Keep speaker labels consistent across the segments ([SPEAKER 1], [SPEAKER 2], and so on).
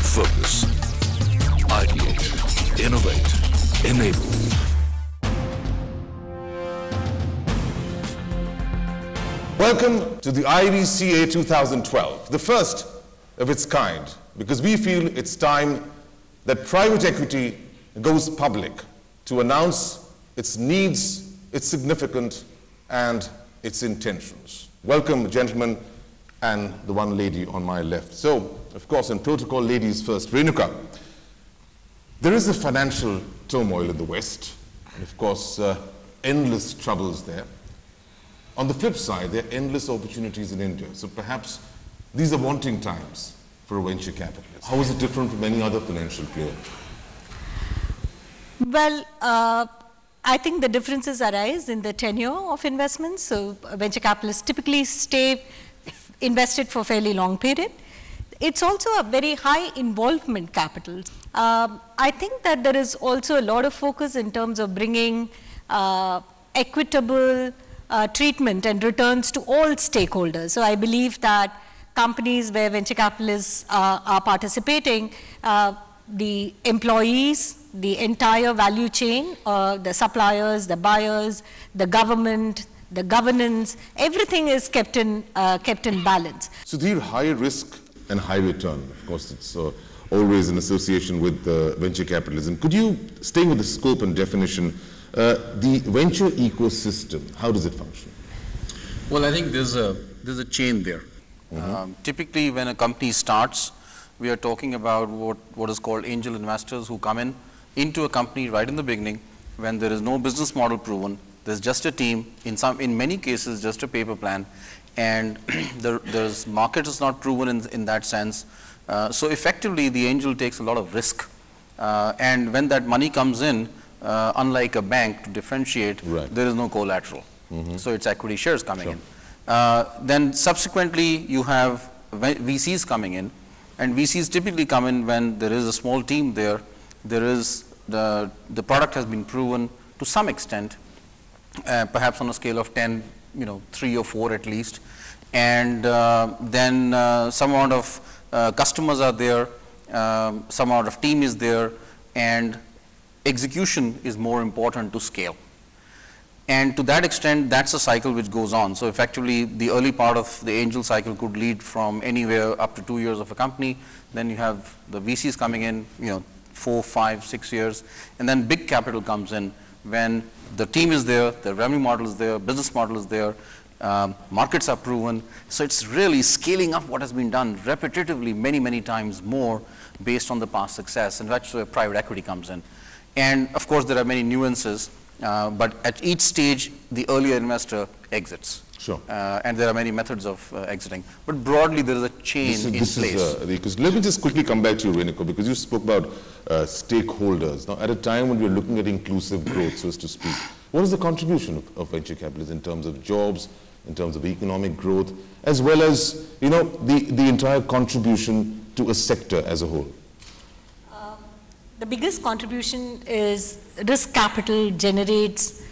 [SPEAKER 1] Focus. Ideate. Innovate. Enable.
[SPEAKER 2] Welcome to the IVCA 2012, the first of its kind, because we feel it's time that private equity goes public to announce its needs, its significance, and its intentions. Welcome, gentlemen, and the one lady on my left. So, of course, in protocol, ladies first. Renuka, there is a financial turmoil in the West, and of course, endless troubles there. On the flip side, there are endless opportunities in India. So perhaps these are wanting times for a venture capitalist. How is it different from any other financial player?
[SPEAKER 3] Well, I think the differences arise in the tenure of investments. So venture capitalists typically stay invested for a fairly long period. It's also a very high involvement capital. I think that there is also a lot of focus in terms of bringing equitable treatment and returns to all stakeholders. So I believe that companies where venture capitalists are participating, the employees, the entire value chain, the suppliers, the buyers, the government, the governance, everything is kept in balance.
[SPEAKER 2] So these high risk and high return, of course, it's always in association with venture capitalism. Could you, staying with the scope and definition, the venture ecosystem, how does it function?
[SPEAKER 4] Well, I think there's a chain there. Typically, when a company starts, we are talking about what is called angel investors who come into a company right in the beginning when there is no business model proven. There's just a team, in many cases, just a paper plan, and there's market is not proven in that sense. So effectively, the angel takes a lot of risk, and when that money comes in, unlike a bank, to differentiate, there is no collateral. So it's equity shares coming in. Then subsequently, you have VCs coming in, and VCs typically come in when there is a small team there. There is the product has been proven to some extent, perhaps on a scale of 10, 3 or 4 at least, and then some amount of customers are there, some amount of team is there, and execution is more important to scale. And to that extent, that's a cycle which goes on. So effectively, the early part of the angel cycle could lead from anywhere up to 2 years of a company. Then you have the VCs coming in, 4, 5, 6 years. And then big capital comes in when the team is there, the revenue model is there, business model is there, markets are proven. So it's really scaling up what has been done repetitively many, many times more based on the past success. And that's where private equity comes in. And of course, there are many nuances, but at each stage, the earlier investor exits.
[SPEAKER 2] Sure.
[SPEAKER 4] And there are many methods of exiting. But broadly, there is a chain in place.
[SPEAKER 2] Because let me just quickly come back to you, Renuka, because you spoke about stakeholders. Now, at a time when we're looking at inclusive growth, so as to speak, what is the contribution of venture capitalists in terms of jobs, in terms of economic growth, as well as, the entire contribution to a sector as a whole?
[SPEAKER 3] The biggest contribution is risk capital generates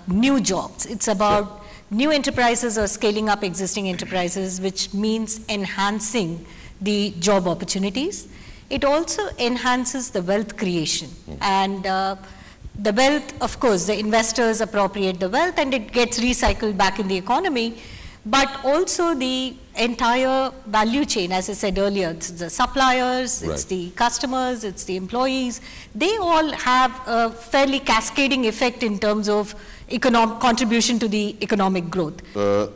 [SPEAKER 3] new jobs. It's about new enterprises or scaling up existing enterprises, which means enhancing the job opportunities. It also enhances the wealth creation. And the wealth, of course, the investors appropriate the wealth and it gets recycled back in the economy. But also the entire value chain, as I said earlier, it's the suppliers, it's the customers, it's the employees. They all have a fairly cascading effect in terms of contribution to the economic growth.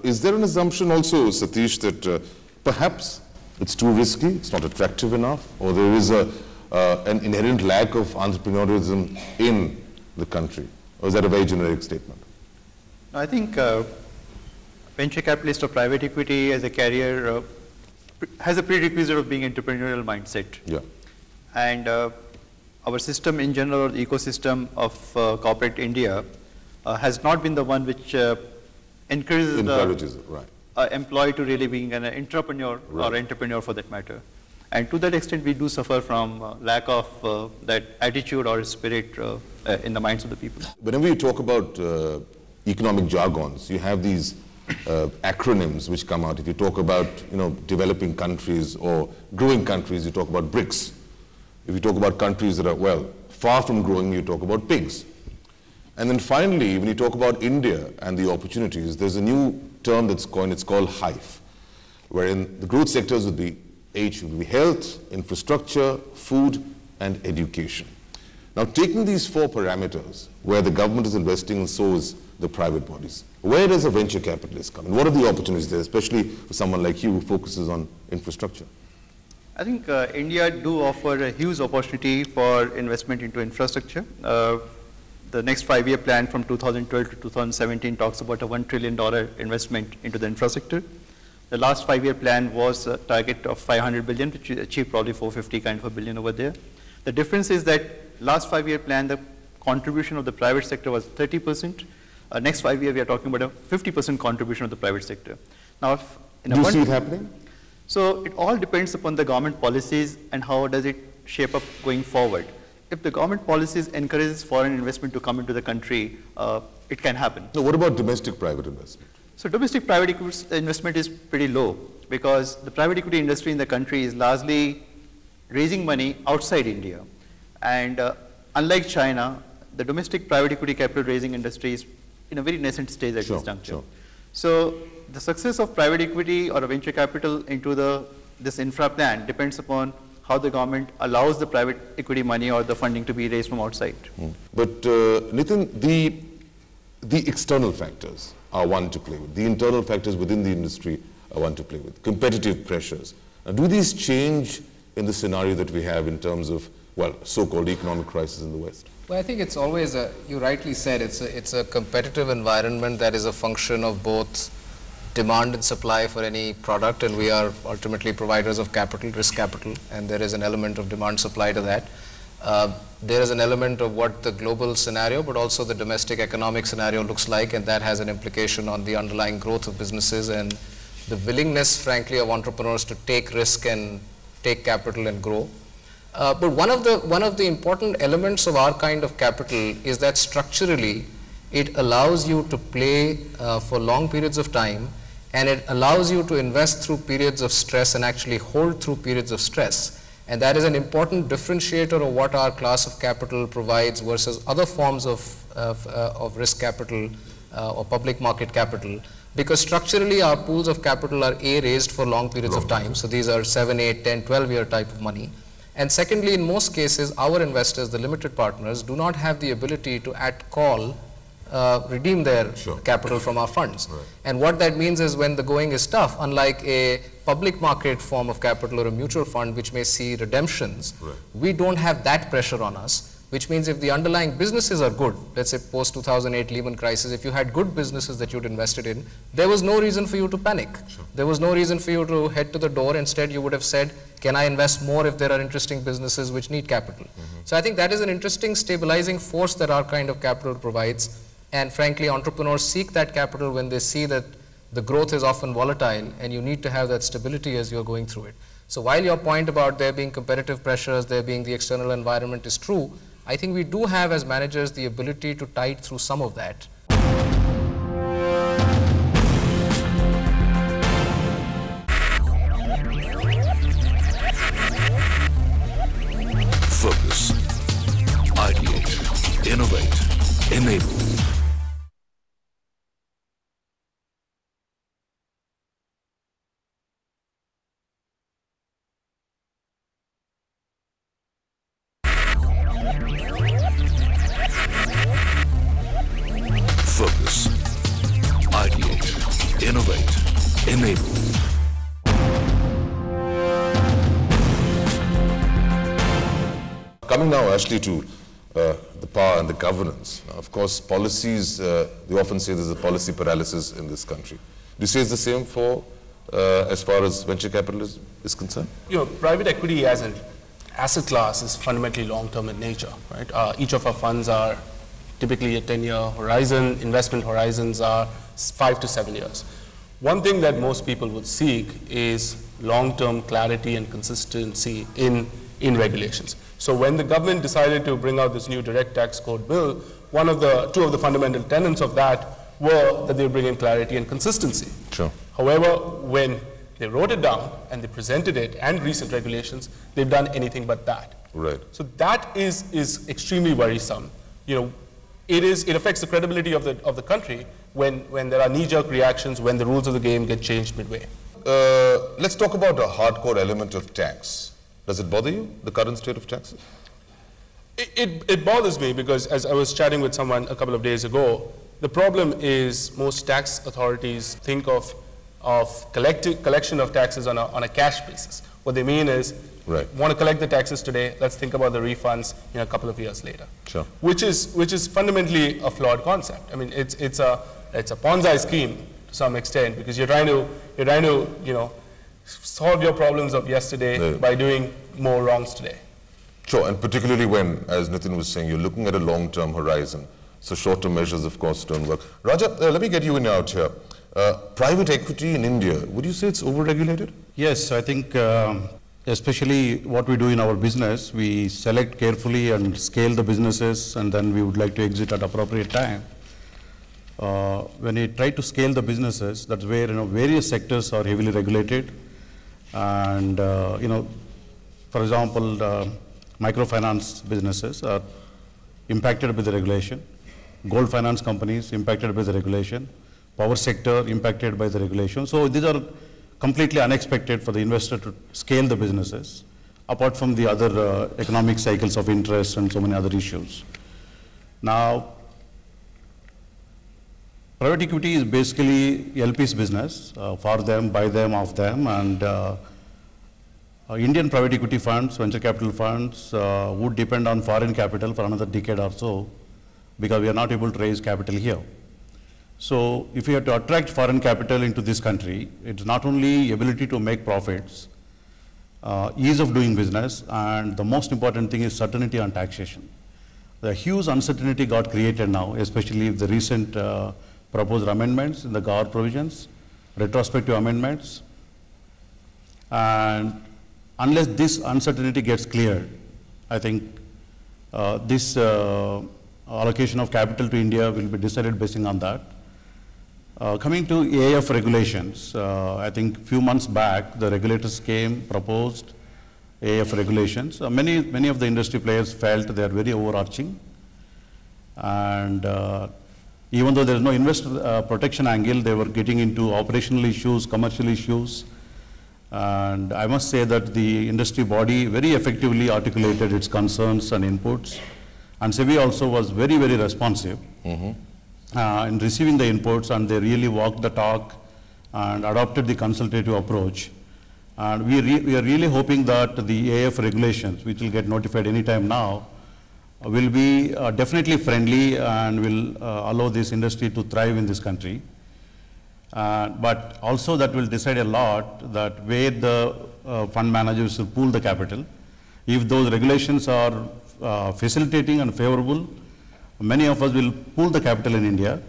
[SPEAKER 2] Is there an assumption also, Satish, that perhaps it's too risky, it's not attractive enough, or there is an inherent lack of entrepreneurialism in the country? Or is that a very generic statement?
[SPEAKER 5] I think venture capitalist or private equity as a career has a prerequisite of being entrepreneurial mindset.
[SPEAKER 2] Yeah.
[SPEAKER 5] And our system in general, or the ecosystem of corporate India, has not been the one which encourages the employee to really being an entrepreneur or entrepreneur for that matter. And to that extent, we do suffer from lack of that attitude or spirit in the minds of the people.
[SPEAKER 2] Whenever you talk about economic jargons, you have these acronyms which come out. If you talk about, developing countries or growing countries, you talk about BRICS. If you talk about countries that are, far from growing, you talk about pigs. And then finally, when you talk about India and the opportunities, there's a new term that's coined, it's called HIFE, wherein the growth sectors would be health, infrastructure, food, and education. Now, taking these four parameters, where the government is investing and so is the private bodies, where does a venture capitalist come in? What are the opportunities there, especially for someone like you who focuses on infrastructure?
[SPEAKER 5] I think India do offer a huge opportunity for investment into infrastructure. The next 5-year plan from 2012 to 2017 talks about a $1 trillion investment into the infrastructure. The last 5-year plan was a target of 500 billion, which we achieved probably 450 kind of a billion over there. The difference is that last 5-year plan, the contribution of the private sector was 30%. Next 5 years, we are talking about a 50% contribution of the private sector. Now,
[SPEAKER 2] do you see it happening?
[SPEAKER 5] So it all depends upon the government policies and how does it shape up going forward. If the government policies encourages foreign investment to come into the country, it can happen.
[SPEAKER 2] So what about domestic private investment?
[SPEAKER 5] So domestic private investment is pretty low because the private equity industry in the country is largely raising money outside India. And unlike China, the domestic private equity capital raising industry is in a very nascent stage at this juncture.
[SPEAKER 2] Sure.
[SPEAKER 5] So the success of private equity or a venture capital into this infra plan depends upon how the government allows the private equity money or the funding to be raised from outside.
[SPEAKER 2] But Nitin, the external factors are one to play with. The internal factors within the industry are one to play with. Competitive pressures. Now, do these change in the scenario that we have in terms of, so-called economic crisis in the West?
[SPEAKER 6] Well, I think it's always you rightly said, it's a competitive environment that is a function of both demand and supply for any product, and we are ultimately providers of capital, risk capital, and there is an element of demand supply to that. There is an element of what the global scenario, but also the domestic economic scenario looks like, and that has an implication on the underlying growth of businesses and the willingness, frankly, of entrepreneurs to take risk and take capital and grow. But one of the important elements of our kind of capital is that structurally it allows you to play for long periods of time, and it allows you to invest through periods of stress and actually hold through periods of stress. And that is an important differentiator of what our class of capital provides versus other forms of risk capital or public market capital, because structurally our pools of capital are raised for long periods of time. So these are 7, 8, 10, 12-year type of money. And secondly, in most cases, our investors, the limited partners, do not have the ability to at call redeem their capital from our funds. Right. And what that means is when the going is tough, unlike a public market form of capital or a mutual fund which may see redemptions, we don't have that pressure on us, which means if the underlying businesses are good, let's say post-2008 Lehman crisis, if you had good businesses that you'd invested in, there was no reason for you to panic. There was no reason for you to head to the door. Instead, you would have said, can I invest more if there are interesting businesses which need capital? So I think that is an interesting stabilizing force that our kind of capital provides. And frankly, entrepreneurs seek that capital when they see that the growth is often volatile and you need to have that stability as you're going through it. So while your point about there being competitive pressures, there being the external environment is true, I think we do have as managers the ability to tide through some of that.
[SPEAKER 1] Focus. Ideate. Innovate. Enable. Focus. Ideate. Innovate. Enable.
[SPEAKER 2] Coming now actually to the power and the governance. Now, of course, policies, they often say there's a policy paralysis in this country. Do you say it's the same for as far as venture capital is concerned?
[SPEAKER 7] Private equity as an asset class is fundamentally long-term in nature, right? Each of our funds are typically a 10-year horizon. Investment horizons are 5 to 7 years. One thing that most people would seek is long-term clarity and consistency in regulations. So when the government decided to bring out this new direct tax code bill, two of the fundamental tenets of that were that they would bring in clarity and consistency.
[SPEAKER 2] Sure.
[SPEAKER 7] However, when they wrote it down and they presented it and recent regulations, they've done anything but that.
[SPEAKER 2] Right.
[SPEAKER 7] So that is extremely worrisome. It affects the credibility of the country when there are knee-jerk reactions, when the rules of the game get changed midway.
[SPEAKER 2] Let's talk about a hardcore element of tax. Does it bother you, the current state of taxes?
[SPEAKER 7] It bothers me because, as I was chatting with someone a couple of days ago, the problem is most tax authorities think of collection of taxes on a cash basis. What they mean is, want to collect the taxes today, let's think about the refunds a couple of years later.
[SPEAKER 2] Sure.
[SPEAKER 7] Which is fundamentally a flawed concept. I mean, it's a Ponzi scheme to some extent, because you're trying to solve your problems of yesterday by doing more wrongs today.
[SPEAKER 2] Sure, and particularly when, as Nitin was saying, you're looking at a long-term horizon. So short-term measures, of course, don't work. Raja, let me get you in out here. Private equity in India, would you say it's over-regulated?
[SPEAKER 8] Yes, I think especially what we do in our business, we select carefully and scale the businesses, and then we would like to exit at appropriate time. When we try to scale the businesses, that's where various sectors are heavily regulated, and for example, microfinance businesses are impacted by the regulation, gold finance companies impacted by the regulation, power sector impacted by the regulation. So these are completely unexpected for the investor to scale the businesses, apart from the other economic cycles of interest and so many other issues. Now, private equity is basically LP's business, for them, by them, of them, and Indian private equity funds, venture capital funds would depend on foreign capital for another decade or so, because we are not able to raise capital here. So if we have to attract foreign capital into this country, it's not only ability to make profits, ease of doing business, and the most important thing is certainty on taxation. The huge uncertainty got created now, especially with the recent proposed amendments in the GAR provisions, retrospective amendments, and unless this uncertainty gets cleared, I think this allocation of capital to India will be decided based on that. Coming to AIF regulations, I think a few months back, the regulators proposed AIF regulations. Many of the industry players felt they are very overarching, and even though there is no investor protection angle, they were getting into operational issues, commercial issues. And I must say that the industry body very effectively articulated its concerns and inputs. And SEBI also was very, very responsive in receiving the inputs, and they really walked the talk and adopted the consultative approach. And we are really hoping that the AF regulations, which will get notified anytime now, will be definitely friendly and will allow this industry to thrive in this country. But also that will decide a lot that where the fund managers will pool the capital. If those regulations are facilitating and favorable, many of us will pool the capital in India.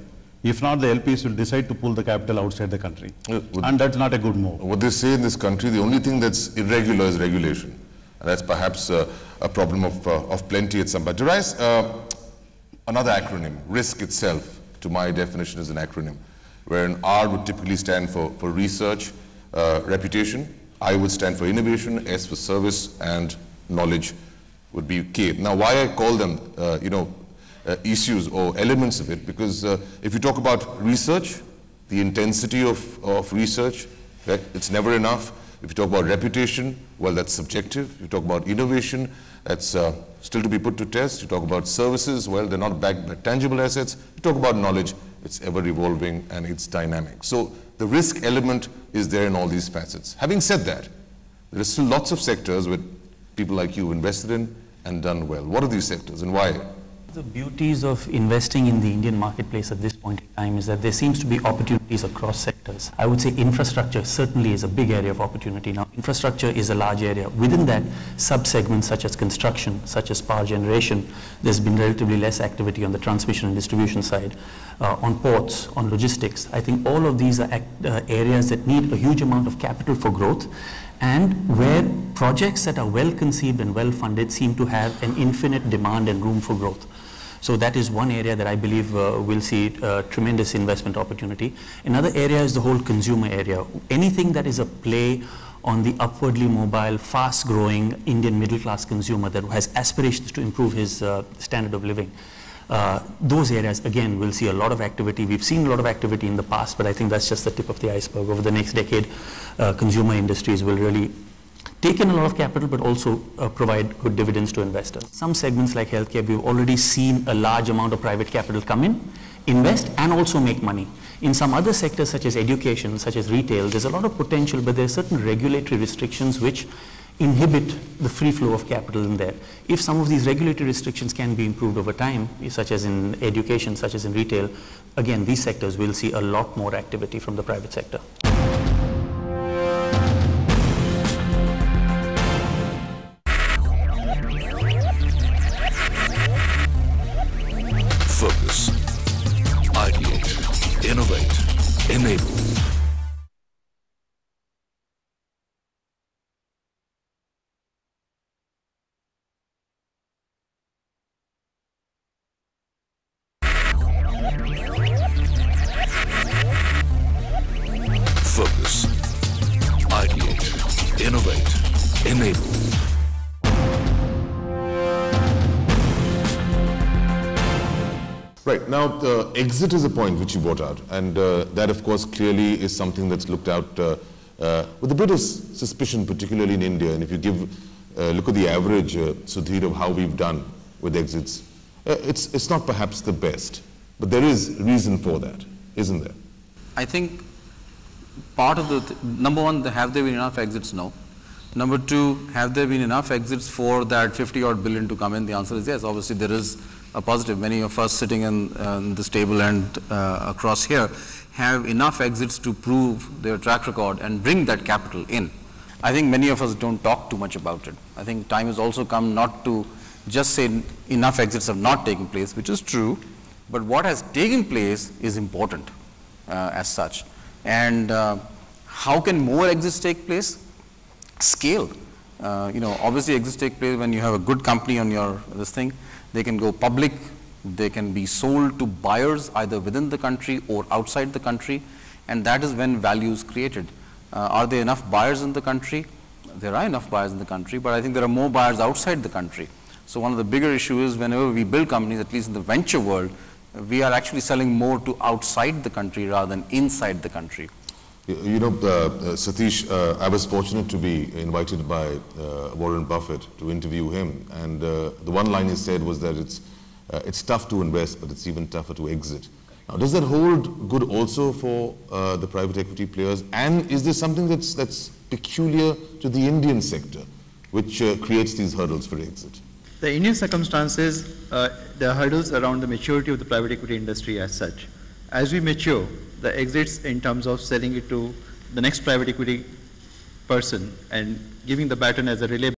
[SPEAKER 8] If not, the LPs will decide to pull the capital outside the country. And that's not a good move.
[SPEAKER 2] What they say in this country, the only thing that's irregular is regulation. And that's perhaps a problem of plenty at some point. Darius, another acronym, risk itself, to my definition, is an acronym, where an R would typically stand for research, reputation, I would stand for innovation, S for service, and knowledge would be K. Now, why I call them, issues or elements of it, because if you talk about research, the intensity of research, it's never enough. If you talk about reputation, well, that's subjective. If you talk about innovation, that's still to be put to test. You talk about services, well, they're not backed by tangible assets. You talk about knowledge, it's ever evolving and it's dynamic. So the risk element is there in all these facets. Having said that, there are still lots of sectors where people like you invested in and done well. What are these sectors and why?
[SPEAKER 9] The beauties of investing in the Indian marketplace at this point in time is that there seems to be opportunities across sectors. I would say infrastructure certainly is a big area of opportunity. Now, infrastructure is a large area. Within that, sub-segments such as construction, such as power generation, there's been relatively less activity on the transmission and distribution side. On ports, on logistics, I think all of these are areas that need a huge amount of capital for growth, and where projects that are well conceived and well funded seem to have an infinite demand and room for growth. So that is one area that I believe will see tremendous investment opportunity. Another area is the whole consumer area. Anything that is a play on the upwardly mobile, fast-growing Indian middle-class consumer that has aspirations to improve his standard of living. Those areas, again, will see a lot of activity. We've seen a lot of activity in the past, but I think that's just the tip of the iceberg. Over the next decade, consumer industries will really take in a lot of capital, but also provide good dividends to investors. Some segments like healthcare, we've already seen a large amount of private capital come in, invest, and also make money. In some other sectors, such as education, such as retail, there's a lot of potential, but there are certain regulatory restrictions which inhibit the free flow of capital in there. If some of these regulatory restrictions can be improved over time, such as in education, such as in retail, again, these sectors will see a lot more activity from the private sector.
[SPEAKER 1] Focus. Ideate. Innovate. Enable. Focus. Ideate. Innovate. Enable.
[SPEAKER 2] Right, now the exit is a point which you brought out, and that of course clearly is something that's looked at with a bit of suspicion, particularly in India. And if you look at the average, Sudhir, of how we've done with exits, it's not perhaps the best, but there is reason for that, isn't there?
[SPEAKER 4] I think part of the, number one, have there been enough exits? No. Number two, have there been enough exits for that 50-odd billion to come in? The answer is yes. Obviously, there is a positive. Many of us sitting in this table and across here have enough exits to prove their track record and bring that capital in. I think many of us don't talk too much about it. I think time has also come not to just say enough exits have not taken place, which is true, but what has taken place is important as such. And how can more exits take place? Scale. Obviously exits take place when you have a good company on this thing. They can go public, they can be sold to buyers either within the country or outside the country, and that is when value is created. Are there enough buyers in the country? There are enough buyers in the country, but I think there are more buyers outside the country. So one of the bigger issues is whenever we build companies, at least in the venture world, we are actually selling more to outside the country rather than inside the country.
[SPEAKER 2] Satish, I was fortunate to be invited by Warren Buffett to interview him, and the one line he said was that it's tough to invest, but it's even tougher to exit. Now, does that hold good also for the private equity players, and is there something that's peculiar to the Indian sector, which creates these hurdles for exit?
[SPEAKER 5] The Indian circumstances, the hurdles around the maturity of the private equity industry as such. As we mature, the exits in terms of selling it to the next private equity person and giving the baton as a relay